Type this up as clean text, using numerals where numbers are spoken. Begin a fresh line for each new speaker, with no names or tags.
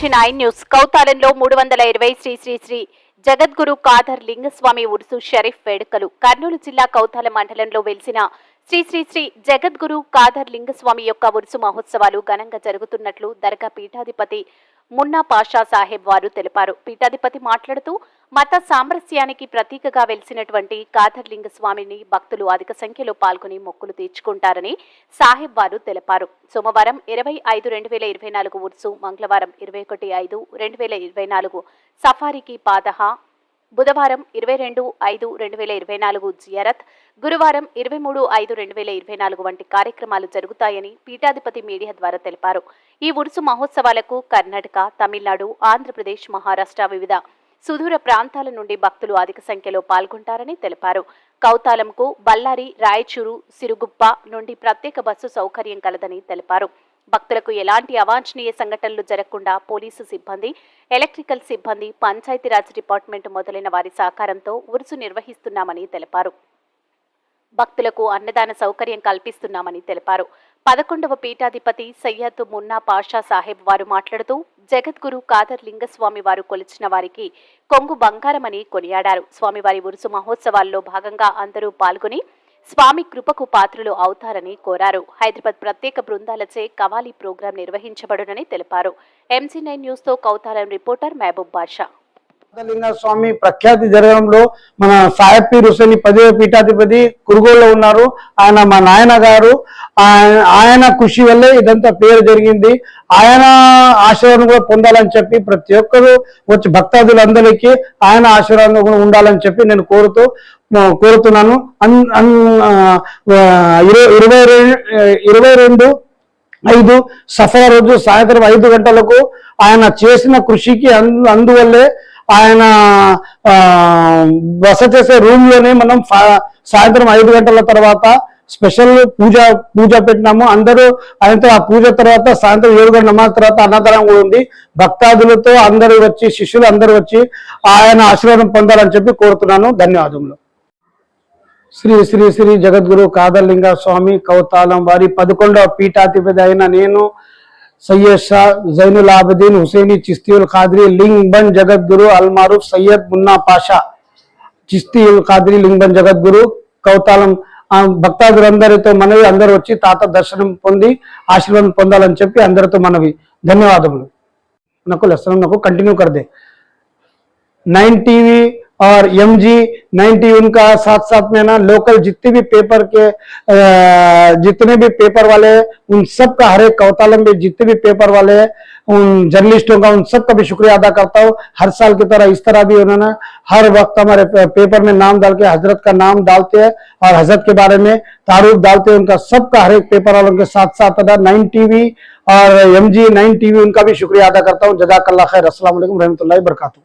MC9 news కౌతాలంలో 320 Shri Shri Shri జగద్గురు కాదర్ లింగస్వామి ఉరుసు షరీఫ్ వేడుకలు కర్నూలు జిల్లా కౌతాల మండలంలో వెలిసిన శ్రీ శ్రీ శ్రీ జగద్గురు కాదర్ లింగస్వామి యొక్క ఉరుసు మహోత్సవాలు ఘనంగా జరుగుతున్నట్లు దర్గా పీఠాధిపతి మున్నా పాషా సాహెబ్ వారు తెలిపారు. పీఠాధిపతి మాట్లాడుతూ మత సామరస్యానికి ప్రతీకగా వెలిసినటువంటి కాదర్ లింగస్వామిని భక్తులు అధిక సంఖ్యలో పాల్గొని మొక్కులు తీర్చుకుంటారని సాహెబ్ వారు తెలిపారు. సోమవారం 20/5/2024 ఉర్సు, మంగళవారం 21/5/2024 సఫారీకి పాదహ, బుధవారం 22/5/2024 జియారత్, గురువారం 23/5/2024 వంటి కార్యక్రమాలు జరుగుతాయని పీఠాధిపతి మీడియా ద్వారా తెలిపారు. ఈ ఉరుసు మహోత్సవాలకు కర్ణాటక, తమిళనాడు, ఆంధ్రప్రదేశ్, మహారాష్ట్ర వివిధ సుదూర ప్రాంతాల నుండి భక్తులు అధిక సంఖ్యలో పాల్గొంటారని తెలిపారు. కౌతాలంకు బళ్ళారి, రాయచూరు, సిరుగుప్ప నుండి ప్రత్యేక బస్సు సౌకర్యం కలదని తెలిపారు. భక్తులకు ఎలాంటి అవాంఛనీయ సంఘటనలు జరగకుండా పోలీసు సిబ్బంది, ఎలక్ట్రికల్ సిబ్బంది, పంచాయతీరాజ్ డిపార్ట్మెంట్ మొదలైన వారి సహకారంతో ఉరుసు నిర్వహిస్తున్నామని తెలిపారు. భక్తులకు అన్నదాన సౌకర్యం కల్పిస్తున్నామని తెలిపారు. 11వ పీఠాధిపతి సయ్యద్ మున్నా పాషా సాహెబ్ వారు మాట్లాడుతూ జగద్గురు కాదర్ లింగస్వామి వారు కొలిచిన వారికి కొంగు బంగారమని కొనియాడారు. స్వామివారి ఉరుసు మహోత్సవాల్లో భాగంగా అందరూ పాల్గొని స్వామి కృపకు పాత్రులు అవుతారని కోరారు. హైదరాబాద్ ప్రత్యేక బృందాలచే కవాలి ప్రోగ్రాం నిర్వహించబడునని తెలిపారు. MC9 న్యూస్ తో కౌతాలం రిపోర్టర్ మహబూబ్ బాషా.
స్వామి ప్రఖ్యాతి జరగడంలో మన సాహెబ్ పీర్ హుసేని 10వ పీఠాధిపతి కురుగోల్లో ఉన్నారు. ఆయన మా నాయన గారు. ఆయన కృషి వల్లే ఇదంతా పేరు జరిగింది. ఆయన ఆశీర్వాదం కూడా పొందాలని చెప్పి ప్రతి ఒక్కరు వచ్చి భక్తాదులందరికీ ఆయన ఆశీర్వాదం కూడా ఉండాలని చెప్పి నేను కోరుతున్నాను. 22/5 సఫా రోజు సాయంత్రం 5 గంటలకు ఆయన చేసిన కృషికి అందువల్లే ఆయన బస చేసే రూమ్ లోనే మనం సాయంత్రం 5 గంటల తర్వాత స్పెషల్ పూజ పెట్టినాము. అందరూ ఆయనతో ఆ పూజ తర్వాత సాయంత్రం 7 గంటల నమాజ్ తర్వాత అన్నదానం కూడా ఉంది. భక్తాదులతో అందరూ వచ్చి, శిష్యులు అందరూ వచ్చి ఆయన ఆశీర్వాదం పొందాలని చెప్పి కోరుతున్నాను. ధన్యవాదములు. శ్రీ శ్రీ శ్రీ జగద్గురు కాదర్ లింగ స్వామి కౌతాలం వారి 11వ పీఠాధిపతి అయిన నేను సయ్యద్ షా జైనుల్ ఆబిదీన్ హుసేని చిస్తీయుల్ ఖాద్రీ లింగ్ బన్ జగద్గురు అల్మారూఫ్ సయ్యద్ మున్నా పాషా చిస్తీయుల్ ఖాద్రీ లింగ్ బన్ జగద్గురు కౌతాలం భక్తాదులందరితో మనవి అందరూ వచ్చి తాత దర్శనం పొంది ఆశీర్వాదం పొందాలని చెప్పి అందరితో మనవి. ధన్యవాదములు. నాకు లెసన్ నాకు కంటిన్యూ కర్దే 9 TV और MG9 TV उनका साथ साथ में ना लोकल जितने भी पेपर के जितने भी पेपर वाले उन सब का हर एक कौतालम में जितने भी पेपर वाले उन जर्नलिस्टों का उन सब का भी शुक्रिया अदा करता हूँ. हर साल की तरह इस तरह भी उन्होंने हर वक्त हमारे पेपर में नाम डाल के हजरत का नाम डालते हैं और हजरत के बारे में तारुफ डालते हैं. उनका सबका हर एक पेपर वालों के साथ साथ 9 TV और MG9 TV उनका भी शुक्रिया अदा करता हूँ. जज़ाकल्लाह खैर. अस्सलाम वालेकुम रहमतुल्लाहि व बरकातुहू.